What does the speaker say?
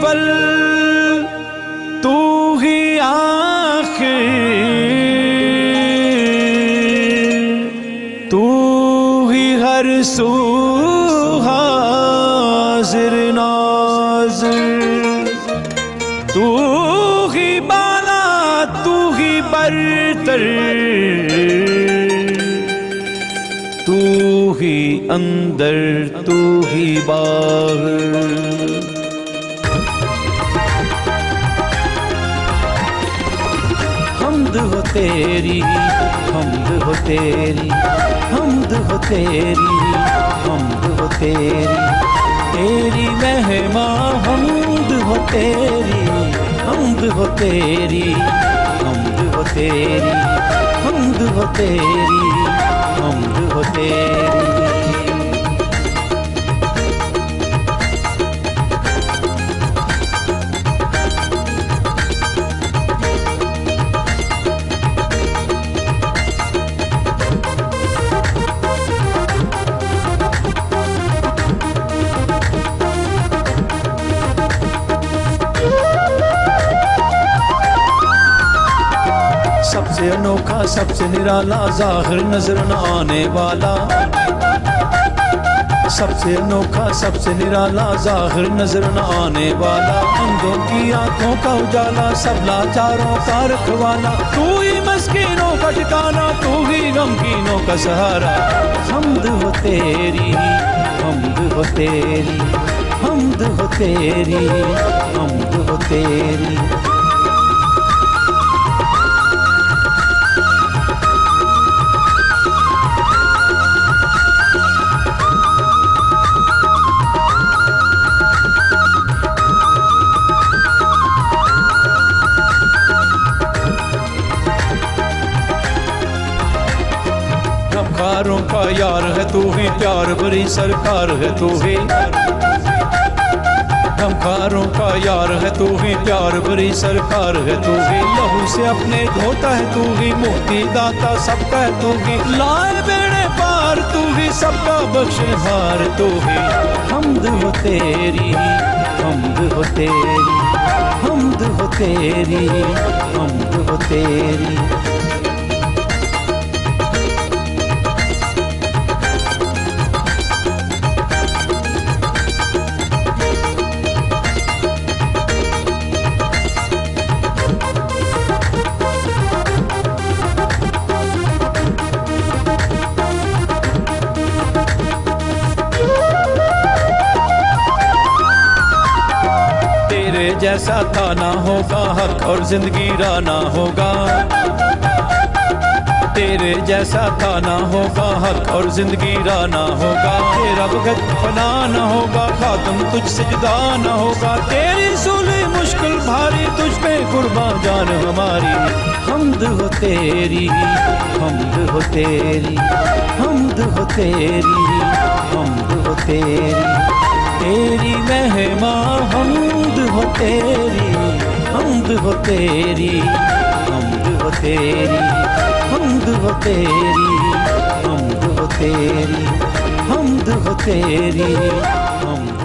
अव्वल तू ही आखिर, तू ही हर सू हाजिर नाज़िर, तू ही बाला तू ही बरतर, तू ही अंदर तू ही बाहर। हमद हो तेरी, हमद हो तेरी, हमद हो तेरी, हमद हो तेरी, तेरी महिमा हमद हो तेरी, हमद हो तेरी, हमद हो तेरी, हमद हो तेरी, हमद हो तेरी। सबसे अनोखा सबसे निराला ज़ाहिर नजर न आने वाला, सबसे अनोखा सबसे निराला ज़ाहिर नजर न आने वाला, अंधों की आंखों का उजाला सब लाचारों का रखवाला, तू ही मस्कीनों का ठिकाना, तू ही गमगीनों का सहारा। हमद हो तेरी, हमद हो तेरी, हमद हो तेरी, हमद हो तेरी। गमखारों का यार है तू ही, प्यार भरी सरकार है तू ही, गमखारों का यार है तू ही, प्यार भरी सरकार है तू ही, लहू से अपने धोता है तू ही, मुक्ति दाता सबका है तू ही, लाए बेड़े पार तू ही, सबका बख्शनहार तू ही। हमद हो तेरी, हमद हो तेरी, हमद हो तेरी, हमद हो तेरी। जैसा था ना होगा हक और जिंदगी राना होगा, तेरे जैसा था ना होगा हक और जिंदगी राना होगा, तेरा वक्त फना ना होगा, खातम तुझसे जुदा ना होगा, तेरी सूली मुश्किल भारी, तुझ पे कुर्बान जान हमारी। हमद हो तेरी, हमद हो तेरी, हमद हो तेरी, हमद हो तेरी, तेरी महिमा हमद हो तेरी, हमद हो तेरी, हमद हो तेरी, हमद हो तेरी, हमद हो तेरी, हमद हो तेरी, हमद